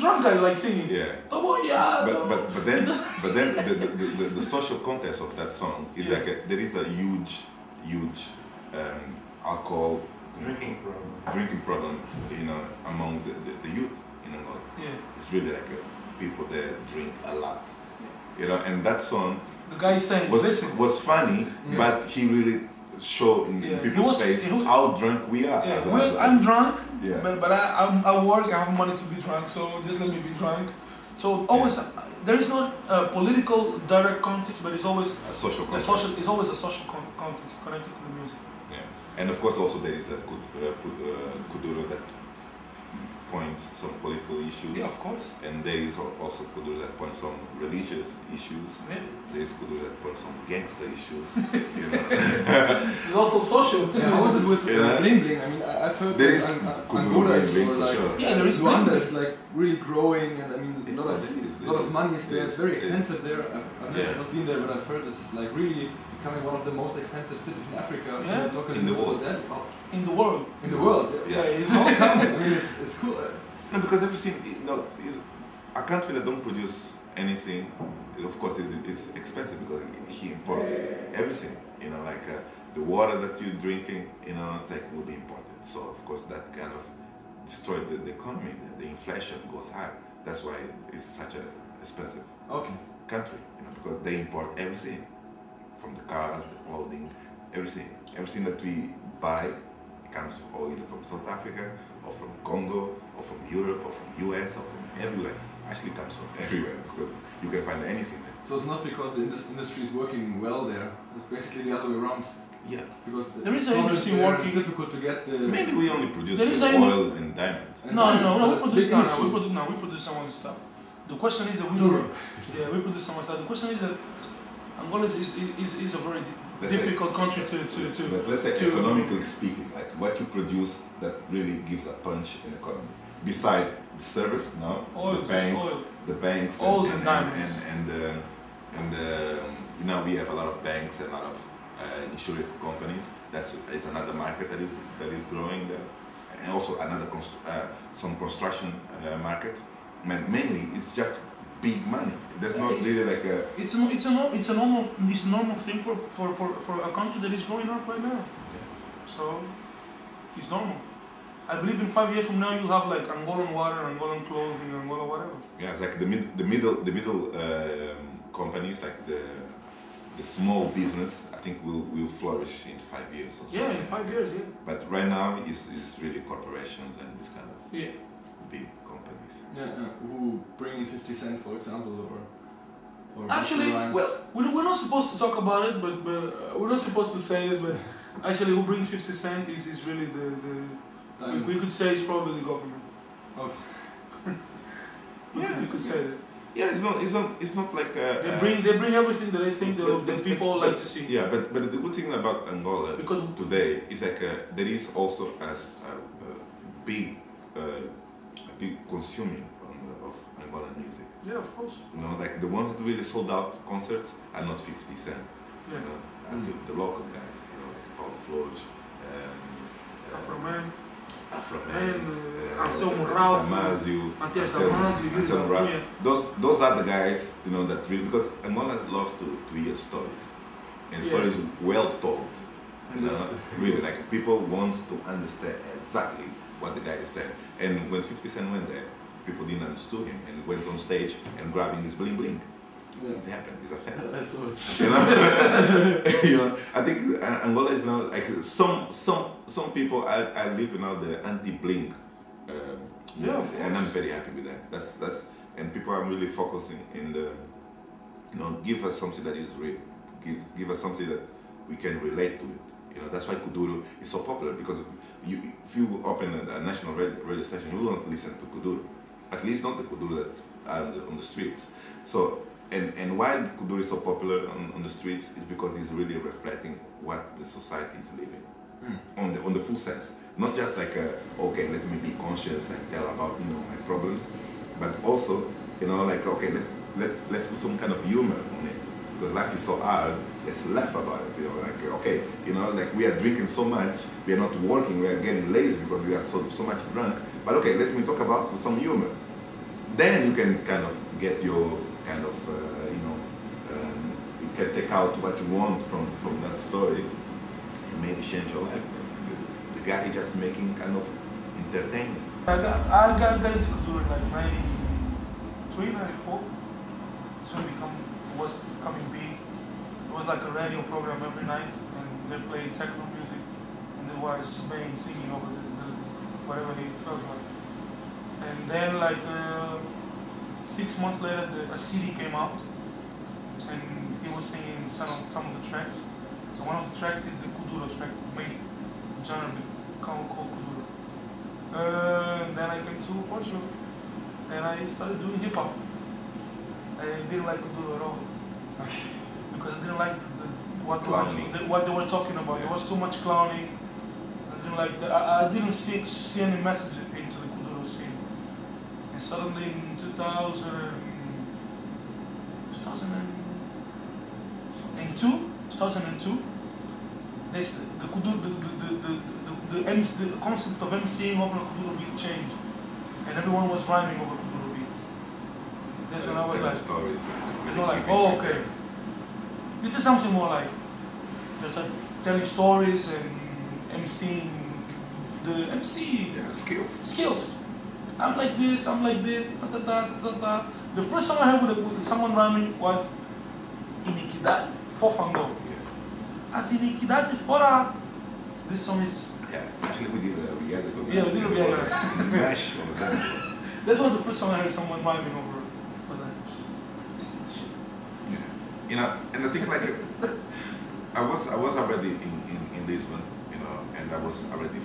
drunk guy like singing. Yeah. Yeah. But then the social context of that song is like there is a huge alcohol drinking problem, you know, among the youth in Angola. Yeah. It's really like people there drink a lot, you know, and that song. The guy saying was funny, but he really showed in people's face how drunk we are. Yeah. I'm drunk, yeah. but I work, I have money to be drunk, so just let me be drunk. So always, there is not a political direct context, but it's always a social context. It's always a social context connected to the music. Yeah, and of course also there is a kuduro that points some political issues. Yeah, of course. And there is also kuduro that points some religious issues. Yeah. There is kuduro that points some gangster issues. You know. It's also social. Yeah, how was it with bling bling? I mean, I've heard there is kuduro bling bling for like, sure. Yeah, there is Luanda is like really growing, and I mean a lot of money is there. It's very expensive there. I've never not been there, but I've heard it's like really becoming one of the most expensive cities in Africa. Yeah. In the world. In the world. In the world. Yeah. How come? I mean, it's cool. No, because everything, you know, is a country that don't produce anything, of course, is expensive because he imports everything. You know, like the water that you're drinking, you know, it's like will be imported. So of course that kind of destroyed the economy. The inflation goes high. That's why it's such an expensive country. You know, because they import everything, from the cars, the clothing, everything. Everything that we buy comes either from South Africa or from Congo or from Europe or from US or from everywhere. Actually comes from everywhere because you can find anything there. So it's not because the industry is working well there. It's basically the other way around. Yeah. Because there is an industry working. It's difficult to get the. Mainly we only produce oil and diamonds. No. We produce some other stuff. The question is that we produce some other stuff. The question is that Angola is a very difficult country to. But let's say economically speaking, like what you produce that really gives a punch in the economy. Besides the service, no, the banks, oils and diamonds, and you know we have a lot of banks and a lot of insurance companies. It's another market that is growing there, and also another some construction market. Mainly, it's just big money. There's not really like a. It's a normal thing for a country that is growing up right now. Yeah. So it's normal. I believe in 5 years from now you'll have like Angolan water, Angolan clothing, Angola whatever. Yeah, it's like the middle companies, like the small business. I think will flourish in 5 years or something. Yeah, in 5 years, yeah. But right now it's really corporations and this kind of big companies. Yeah, who bring in 50 Cent, for example, or actually, well, we're not supposed to talk about it, but we're not supposed to say this, but actually, who brings 50 Cent is really the we could say it's probably the government. Okay. You could say that. Yeah, it's not like they bring everything that I think the people like to see. Yeah, but the good thing about Angola today is like there is also a big consuming of Angolan music. Yeah, of course. You know, like the ones that really sold out concerts are not 50 Cent. Yeah. You know, and the local guys, you know, like Paul Floyd, Afroman, Anselmo Ralph, those are the guys, you know, that really, because Angolans love to hear stories, and stories well told. You know, really, like people want to understand exactly what the guy is saying. And when 50 Cent went there, people didn't understand him and went on stage and grabbing his bling bling. Yeah. It happened. It's a fact. I saw it. You know, you know. I think Angola is now like some people. I live in now the anti-bling, and I'm very happy with that. That's and people are really focusing in the, you know, give us something that is real, give us something that we can relate to it. You know, that's why kuduro is so popular, because if you open a national radio station, you won't listen to kuduro. At least not the kuduro that are on the streets. So. And why kuduro is so popular on the streets is because it's really reflecting what the society is living on the full sense. Not just like okay, let me be conscious and tell about, you know, my problems, but also, you know, like okay, let's put some kind of humor on it, because life is so hard. Let's laugh about it. You know, like okay, you know, like we are drinking so much, we are not working, we are getting lazy because we are so much drunk. But okay, let me talk about with some humor. then you can kind of get your kind of, you can take out what you want from that story and maybe change your life. The guy is just making kind of entertainment. I got into kuduro in like 93, 94. That's when it was becoming big. It was like a radio program every night, and they played techno music, and there was Subay singing over whatever he feels like. And then like 6 months later, a CD came out, and he was singing some of the tracks. And one of the tracks is the kuduro track, made the genre called kuduro. And then I came to Portugal, and I started doing hip hop. I didn't like kuduro at all, because I didn't like what they were talking about. There was too much clowning. I didn't like that. I didn't see any message into the kuduro scene. And suddenly in 2002, the concept of MCing over a kuduro beat changed, and everyone was rhyming over kuduro beats. That's when I was like, oh, okay. This is something more like telling stories and MCing. The MC skills. I'm like this. Da, da, da, da, da. The first song I heard with someone rhyming was Iniquidade Fofango. As Iniquidade Fora. This song is. Yeah, actually we did a reality. Yeah, we did a reality. Smash on the That was the first song I heard someone rhyming over. I was like, this is the shit. Yeah, and I think like I was already in Lisbon, and I was already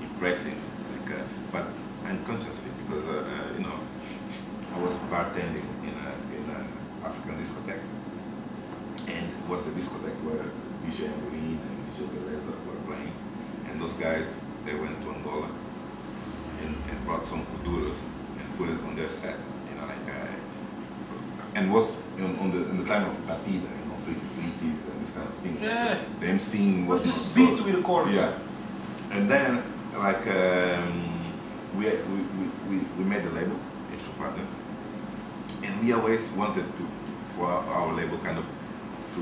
impressing, like, but unconsciously because I was bartending in a African discotheque, and it was the discotheque where DJ Amorim and DJ Beleza were playing, and those guys, they went to Angola and brought some kuduros and put it on their set, and was in the time of batida, freaky freakies and this kind of thing. Yeah. The MCing was just beats with the chorus. Yeah. And then like we made the label in Shofada, and we always wanted for our label kind of to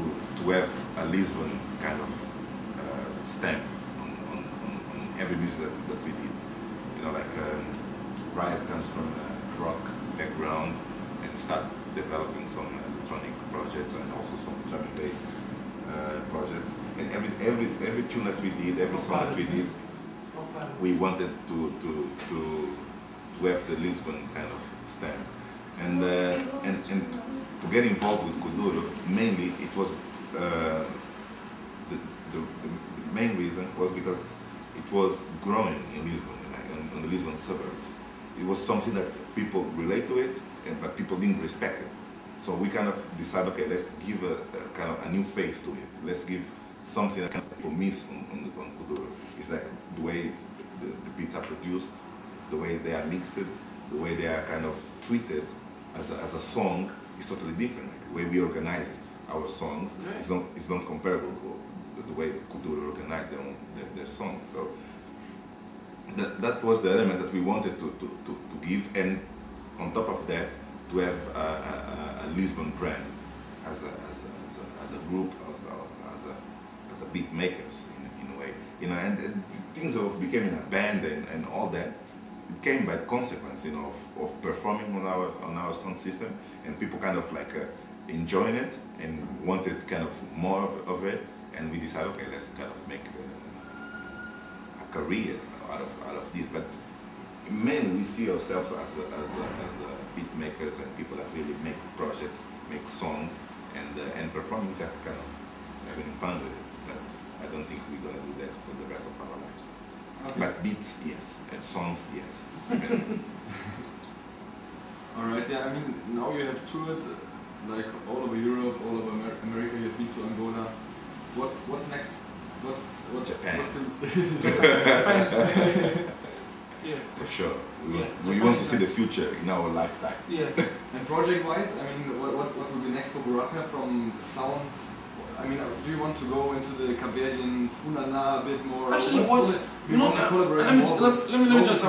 have a Lisbon kind of stamp on every music that we did. Riot comes from a rock background and start developing some electronic projects and also some drum and bass projects. And every tune that we did, every song that we did, we wanted to have the Lisbon kind of stamp. And to get involved with kuduro, mainly it was the main reason was because it was growing in Lisbon, in the Lisbon suburbs. It was something that people relate to it, but people didn't respect it. So we kind of decided, okay, let's give a kind of a new face to it. Let's give something that kind of people miss on kuduro. It's like the way the beats are produced, the way they are mixed, the way they are kind of treated as a song is totally different. Like the way we organize our songs is not comparable to the way kuduro organize their songs. So that was the element that we wanted to give, and on top of that, to have a Lisbon brand as a group, as a beat makers in a way, and things of becoming a band and all that. It came by consequence, of performing on our sound system, and people kind of like enjoying it and wanted kind of more of it, and we decided, okay, let's kind of make a career out of this. But mainly we see ourselves as beat makers and people that really make projects, make songs, and performing, just kind of having fun with it. But I don't think we're gonna do that for the rest of our lives. Okay. But beats, yes, and songs, yes. Alright, yeah, I mean, now you have toured like all over Europe, all over America, you have been to Angola. What's next? What's Japan. Japan. Yeah. For sure. We want to see the future in our lifetime. Yeah. And project-wise, I mean, what will be next for Buraka from sound? I mean, do you want to go into the Caverdian Fulana a bit more? Actually, let me just